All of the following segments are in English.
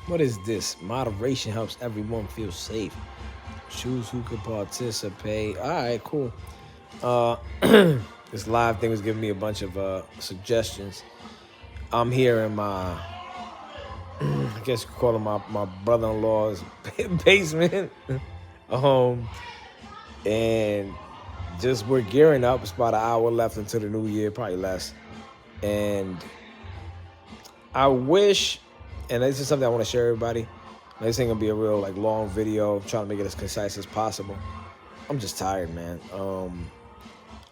What is this? Moderation helps everyone feel safe. Choose who could participate. All right, cool. Uh, this live thing was giving me a bunch of suggestions. I'm here in my, I guess you could call it my brother-in-law's basement. um, and just we're gearing up. It's about an hour left until the new year, probably less. And I wish, and this is something I want to share with everybody. This ain't gonna be a real like long video. I'm trying to make it as concise as possible. I'm just tired, man.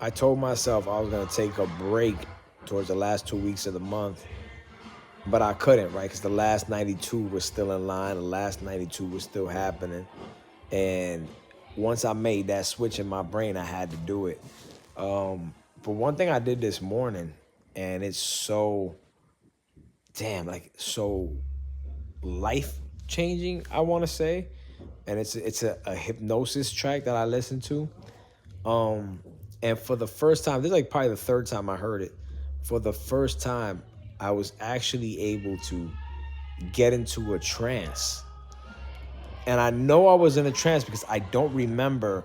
I told myself I was gonna take a break towards the last 2 weeks of the month, but I couldn't, right? Because the last 92 was still in line. The last 92 was still happening, and once I made that switch in my brain, I had to do it. But one thing I did this morning, and it's so damn like so life changing, I want to say, and it's a hypnosis track that I listened to. Um, and for the first time, this is like probably the third time I heard it. For the first time, I was actually able to get into a trance. And I know I was in a trance because I don't remember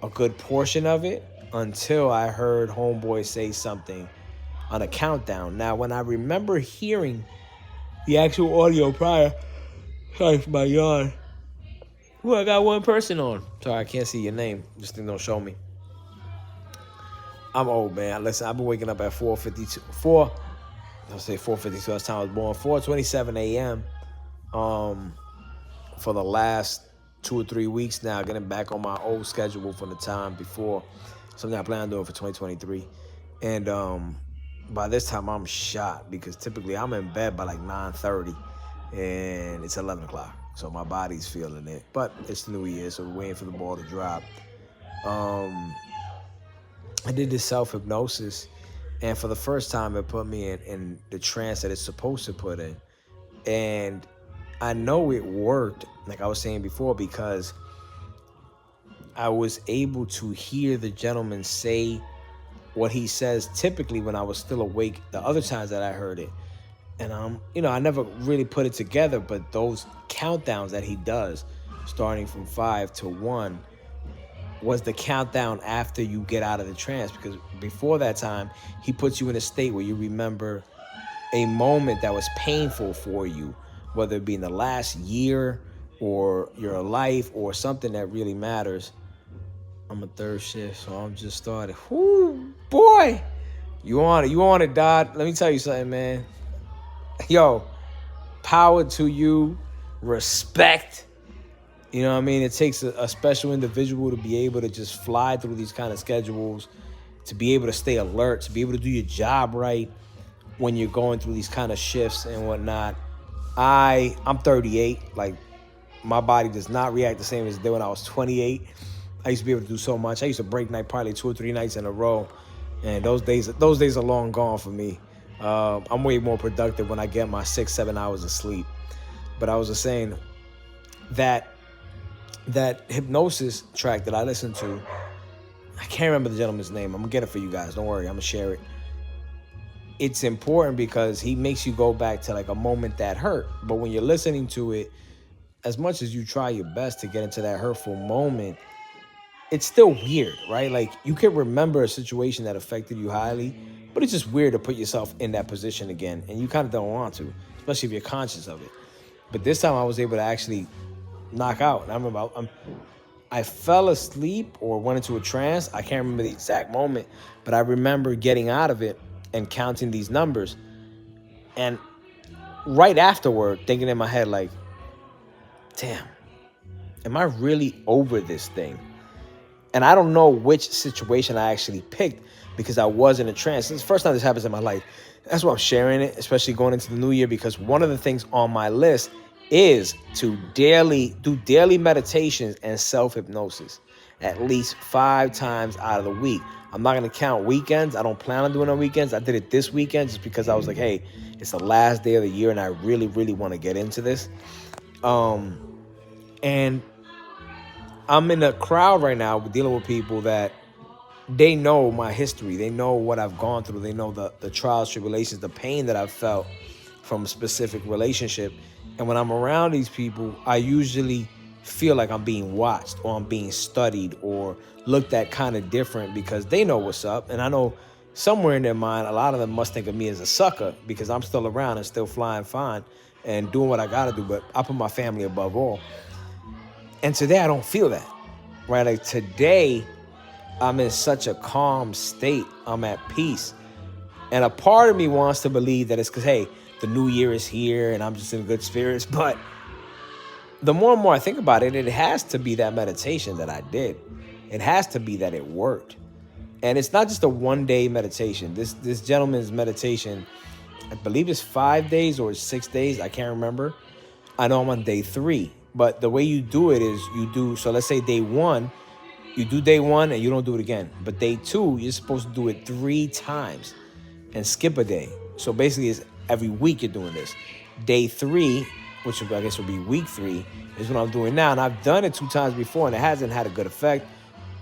a good portion of it until I heard Homeboy say something on a countdown. Now, when I remember hearing the actual audio prior, sorry for my yawn. Well, I got one person on. Sorry, I can't see your name. This thing don't show me. I'm old, man. Listen, I've been waking up at 4:52. I'll say 4:52. That's the time I was born. 4:27 a.m. Um, for the last 2 or 3 weeks now, getting back on my old schedule from the time before. Something I plan on doing for 2023. And by this time, I'm shot because typically I'm in bed by like 9:30, and it's 11 o'clock. So my body's feeling it. But it's the new year, so we're waiting for the ball to drop. Um, I did this self-hypnosis, and for the first time, it put me in the trance that it's supposed to put in. And I know it worked, like I was saying before, because I was able to hear the gentleman say what he says typically when I was still awake the other times that I heard it. And I never really put it together, but those countdowns that he does, starting from 5 to 1, was the countdown after you get out of the trance. Because before that time, he puts you in a state where you remember a moment that was painful for you, whether it be in the last year or your life or something that really matters. I'm a third shift, so I'm just started. Whoo, boy, you on it? You on it, Dodd? Let me tell you something, man. Yo, power to you, respect. You know what I mean? It takes a special individual to be able to just fly through these kind of schedules, to be able to stay alert, to be able to do your job right when you're going through these kind of shifts and whatnot. I'm 38. Like, my body does not react the same as it did when I was 28. I used to be able to do so much. I used to break night probably 2 or 3 nights in a row, and those days are long gone for me. I'm way more productive when I get my 6-7 hours of sleep. But I was just saying that hypnosis track that I listened to, I can't remember the gentleman's name. I'm gonna get it for you guys. Don't worry, I'm gonna share it. It's important because he makes you go back to like a moment that hurt. But when you're listening to it, as much as you try your best to get into that hurtful moment, it's still weird, right? Like, you can remember a situation that affected you highly, but it's just weird to put yourself in that position again, and you kind of don't want to, especially if you're conscious of it. But this time I was able to actually knock out. And I remember I fell asleep or went into a trance. I can't remember the exact moment, but I remember getting out of it and counting these numbers. And right afterward, thinking in my head, like, damn, am I really over this thing? And I don't know which situation I actually picked because I was in a trance. It's the first time this happens in my life. That's why I'm sharing it, especially going into the new year, because one of the things on my list is to do daily meditations and self-hypnosis at least 5 times out of the week. I'm not going to count weekends. I don't plan on doing it on weekends. I did it this weekend just because I was like, hey, it's the last day of the year and I really, really want to get into this. And I'm in a crowd right now dealing with people that they know my history. They know what I've gone through. They know the trials, tribulations, the pain that I've felt from a specific relationship. And when I'm around these people, I usually feel like I'm being watched or I'm being studied or looked at kind of different because they know what's up. And I know somewhere in their mind, a lot of them must think of me as a sucker because I'm still around and still flying fine and doing what I got to do. But I put my family above all. And today I don't feel that, right? Like today I'm in such a calm state. I'm at peace. And a part of me wants to believe that it's because, hey, the new year is here and I'm just in good spirits. But the more and more I think about it, it has to be that meditation that I did. It has to be that it worked. And it's not just a one-day meditation. This gentleman's meditation, I believe it's 5 days or 6 days. I can't remember. I know I'm on day 3. But the way you do it is you do, so let's say day 1, you do day 1 and you don't do it again. But day 2, you're supposed to do it 3 times and skip a day. So basically it's every week you're doing this. Day 3, which I guess would be week 3, is what I'm doing now. And I've done it 2 times before and it hasn't had a good effect,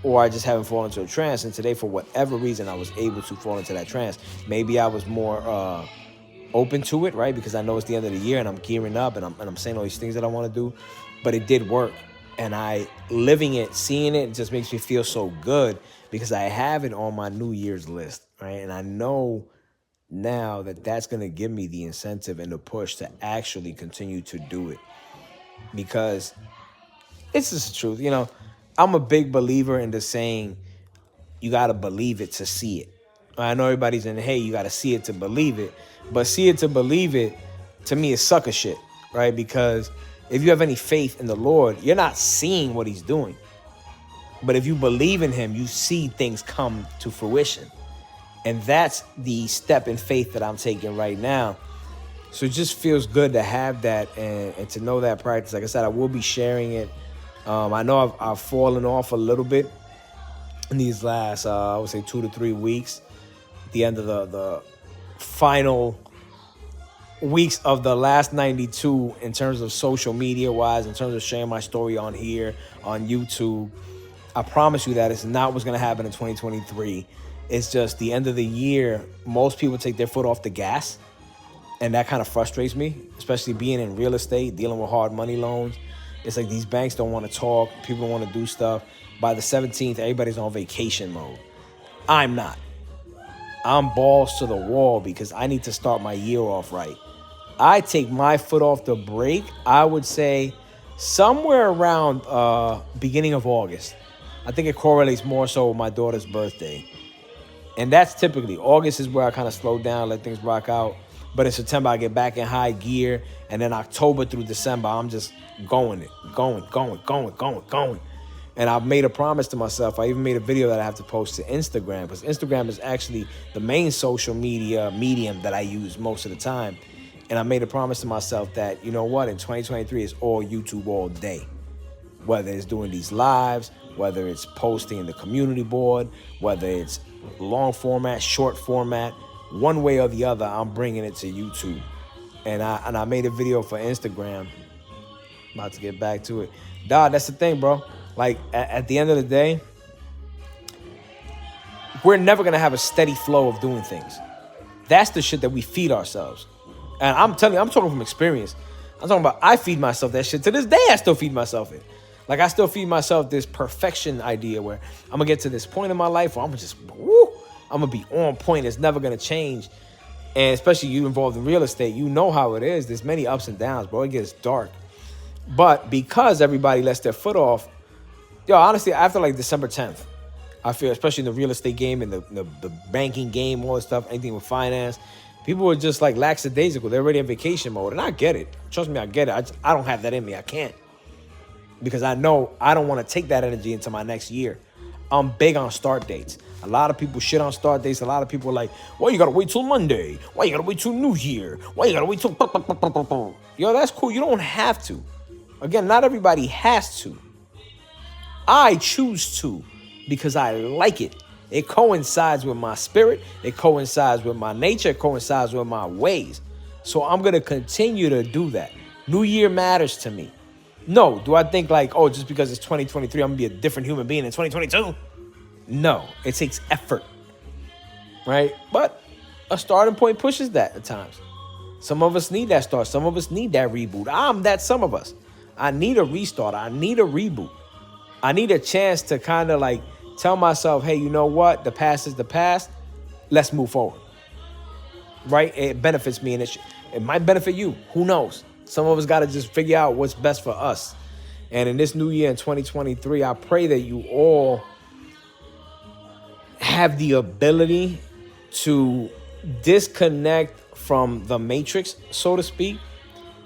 or I just haven't fallen into a trance. And today, for whatever reason, I was able to fall into that trance. Maybe I was more open to it, right? Because I know it's the end of the year and I'm gearing up and I'm saying all these things that I want to do. But it did work. And living it, seeing it just makes me feel so good because I have it on my New Year's list, right? And I know now that that's going to give me the incentive and the push to actually continue to do it. Because it's just the truth. You know, I'm a big believer in the saying, you got to believe it to see it. I know everybody's in, hey, you got to see it to believe it. But see it to believe it, to me, is sucker shit, right? Because if you have any faith in the Lord, you're not seeing what he's doing. But if you believe in him, you see things come to fruition. And that's the step in faith that I'm taking right now. So it just feels good to have that and to know that practice. Like I said, I will be sharing it. I know I've fallen off a little bit in these last, I would say 2 to 3 weeks. At the end of the final weeks of the last 92 in terms of social media wise, in terms of sharing my story on here, on YouTube. I promise you that it's not what's going to happen in 2023. It's just the end of the year. Most people take their foot off the gas. And that kind of frustrates me, especially being in real estate, dealing with hard money loans. It's like these banks don't want to talk. People want to do stuff. By the 17th, everybody's on vacation mode. I'm not. I'm balls to the wall because I need to start my year off right. I take my foot off the brake, I would say, somewhere around beginning of August. I think it correlates more so with my daughter's birthday. And that's typically, August is where I kind of slow down, let things rock out. But in September, I get back in high gear. And then October through December, I'm just going. And I've made a promise to myself. I even made a video that I have to post to Instagram, because Instagram is actually the main social media medium that I use most of the time. And I made a promise to myself that, you know what, in 2023, it's all YouTube all day. Whether it's doing these lives, whether it's posting in the community board, whether it's long format, short format, one way or the other, I'm bringing it to YouTube. And I made a video for Instagram. About to get back to it. Dog, that's the thing, bro. Like, at the end of the day, we're never going to have a steady flow of doing things. That's the shit that we feed ourselves. And I'm telling you, I'm talking from experience. I'm talking about, I feed myself that shit. To this day, I still feed myself it. Like, I still feed myself this perfection idea where I'm going to get to this point in my life where I'm just, I'm going to be on point. It's never going to change. And especially you involved in real estate, you know how it is. There's many ups and downs, bro. It gets dark. But because everybody lets their foot off, yo, honestly, after like December 10th, I feel, especially in the real estate game and the banking game, all this stuff, anything with finance, people were just like lackadaisical. They're already in vacation mode. And I get it. Trust me, I get it. I don't have that in me. I can't. Because I know I don't want to take that energy into my next year. I'm big on start dates. A lot of people shit on start dates. A lot of people are like, why you got to wait till Monday? Why you got to wait till New Year? Why you got to wait till... Yo, that's cool. You don't have to. Again, not everybody has to. I choose to because I like it. It coincides with my spirit. It coincides with my nature. It coincides with my ways. So I'm going to continue to do that. New Year matters to me. No. Do I think like, oh, just because it's 2023, I'm going to be a different human being in 2022? No. It takes effort. Right? But a starting point pushes that at times. Some of us need that start. Some of us need that reboot. Some of us. I need a restart. I need a reboot. I need a chance to kind of like tell myself, hey, you know what? The past is the past. Let's move forward. Right? It benefits me and it might benefit you. Who knows? Some of us got to just figure out what's best for us. And in this new year in 2023, I pray that you all have the ability to disconnect from the matrix, so to speak,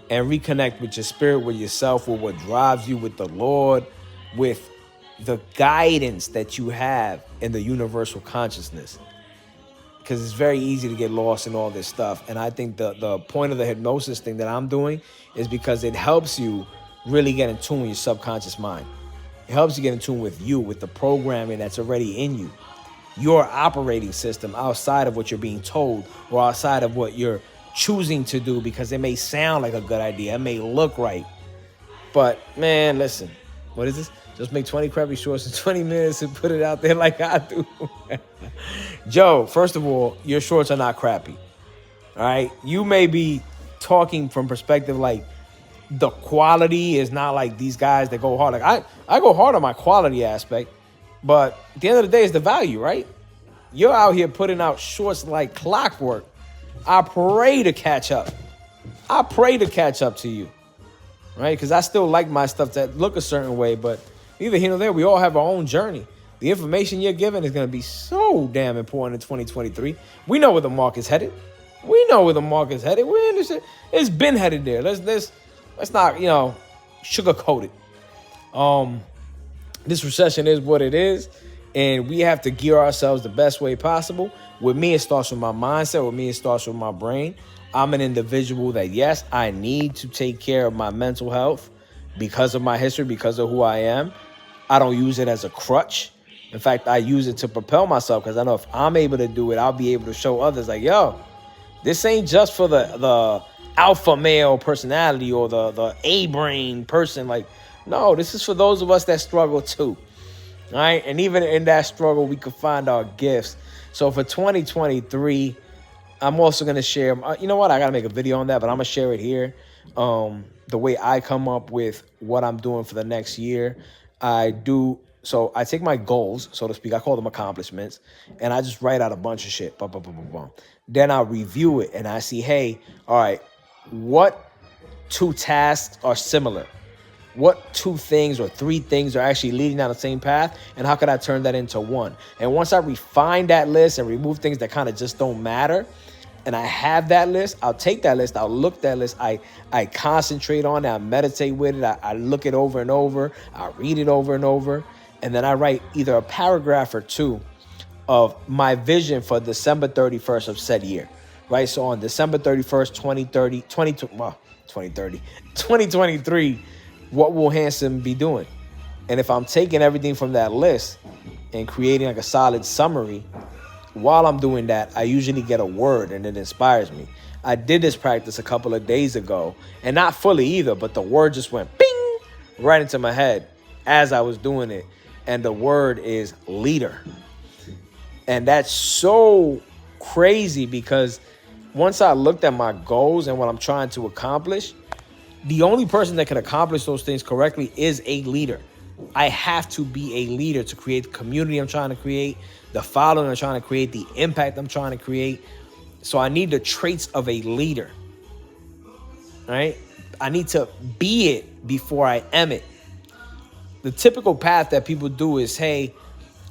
and reconnect with your spirit, with yourself, with what drives you, with the Lord, with the guidance that you have in the universal consciousness. Because it's very easy to get lost in all this stuff. And I think the point of the hypnosis thing that I'm doing is because it helps you really get in tune with your subconscious mind. It helps you get in tune with you, with the programming that's already in you. Your operating system outside of what you're being told or outside of what you're choosing to do, because it may sound like a good idea. It may look right. But, man, listen. What is this? Just make 20 crappy shorts in 20 minutes and put it out there like I do. Joe, first of all, your shorts are not crappy. All right? You may be talking from perspective like the quality is not like these guys that go hard. Like I go hard on my quality aspect, but at the end of the day, it's the value, right? You're out here putting out shorts like clockwork. I pray to catch up. I pray to catch up to you, right? Because I still like my stuff that look a certain way, but neither here nor there, we all have our own journey. The information you're giving is going to be so damn important in 2023. We know where the market's headed. We know where the market's headed. We understand. It's been headed there. Let's not, sugarcoat it. This recession is what it is, and we have to gear ourselves the best way possible. With me, it starts with my mindset. With me, it starts with my brain. I'm an individual that, yes, I need to take care of my mental health because of my history, because of who I am. I don't use it as a crutch. In fact, I use it to propel myself, because I know if I'm able to do it, I'll be able to show others like, yo, this ain't just for the alpha male personality or the A-brain person. Like, no, this is for those of us that struggle too. All right. And even in that struggle, we can find our gifts. So for 2023, I'm also going to share, you know what? I got to make a video on that, but I'm going to share it here. The way I come up with what I'm doing for the next year. So I take my goals, so to speak, I call them accomplishments, and I just write out a bunch of shit. Bum, bum, bum, bum, bum. Then I review it and I see, hey, all right, what 2 tasks are similar? What 2 things or 3 things are actually leading down the same path? And how could I turn that into 1? And once I refine that list and remove things that kind of just don't matter, and I have that list, I'll take that list, I'll look at that list, I concentrate on it, I meditate with it, I look it over and over, I read it over and over, and then I write either a paragraph or 2 of my vision for December 31st of said year, right? So on December 31st, 2023, what will Hanson be doing? And if I'm taking everything from that list and creating like a solid summary, while I'm doing that, I usually get a word and it inspires me. I did this practice a couple of days ago, and not fully either, but the word just went bing right into my head as I was doing it. And the word is leader. And that's so crazy, because once I looked at my goals and what I'm trying to accomplish, the only person that can accomplish those things correctly is a leader. I have to be a leader to create the community I'm trying to create, the following I'm trying to create, the impact I'm trying to create. So I need the traits of a leader, right? I need to be it before I am it. The typical path that people do is, hey,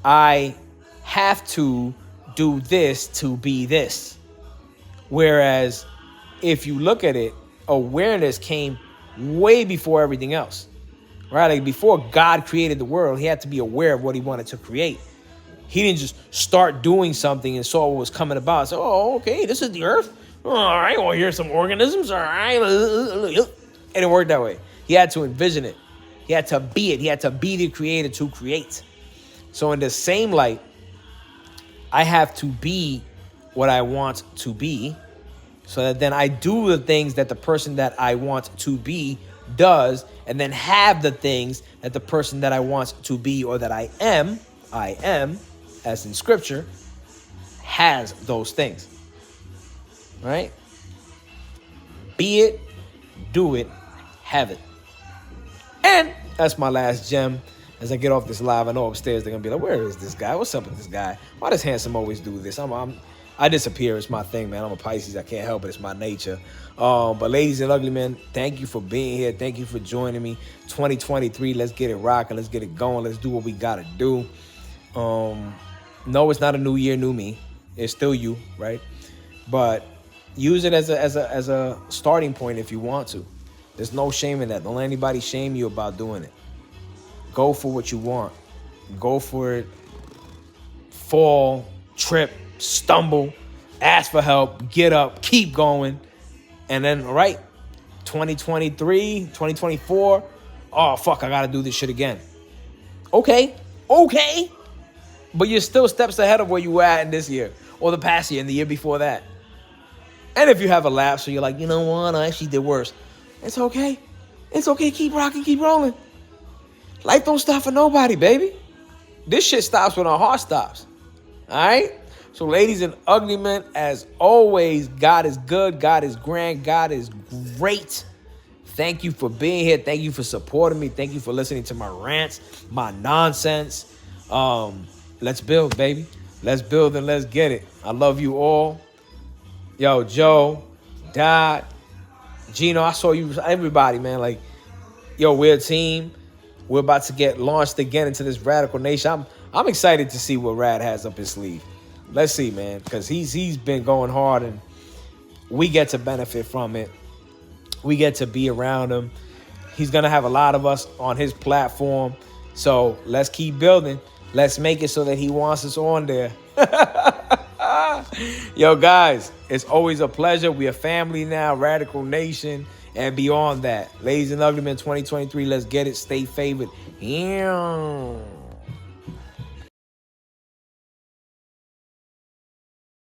I have to do this to be this. Whereas if you look at it, awareness came way before everything else, right? Like before God created the world, he had to be aware of what he wanted to create. He didn't just start doing something and saw what was coming about. So, oh, okay, this is the earth. All right, well, here's some organisms. All right. It didn't work that way. He had to envision it. He had to be it. He had to be the creator to create. So in the same light, I have to be what I want to be, so that then I do the things that the person that I want to be does, and then have the things that the person that I want to be, or that I am, as in scripture, has those things, right? Be it, do it, have it. And that's my last gem. As I get off this live, I know upstairs they're gonna be like, "Where is this guy? What's up with this guy? Why does Handsome always do this?" I disappear. It's my thing, man. I'm a Pisces. I can't help it. It's my nature. But ladies and ugly men, thank you for being here. Thank you for joining me. 2023. Let's get it rocking. Let's get it going. Let's do what we gotta do. No, it's not a new year, new me. It's still you, right? But use it as a starting point if you want to. There's no shame in that. Don't let anybody shame you about doing it. Go for what you want. Go for it. Fall, trip, stumble, ask for help, get up, keep going. And then, all right, 2023, 2024, oh, fuck, I got to do this shit again. Okay. But you're still steps ahead of where you were at in this year or the past year and the year before that. And if you have a lapse, so you're like, you know what, I actually did worse. It's okay. It's okay. Keep rocking, keep rolling. Life don't stop for nobody, baby. This shit stops when our heart stops. All right? So ladies and ugly men, as always, God is good. God is grand. God is great. Thank you for being here. Thank you for supporting me. Thank you for listening to my rants, my nonsense. Let's build, baby. Let's build and let's get it. I love you all. Yo, Joe, Dot, Gino, I saw you, everybody, man. Like, yo, we're a team. We're about to get launched again into this radical nation. I'm excited to see what Rad has up his sleeve. Let's see, man, because he's been going hard, and we get to benefit from it. We get to be around him. He's gonna have a lot of us on his platform. So let's keep building. Let's make it so that he wants us on there. Yo, guys, it's always a pleasure. We are family now, Radical Nation, and beyond that. Ladies and ugly men, 2023, let's get it. Stay favored. Yeah.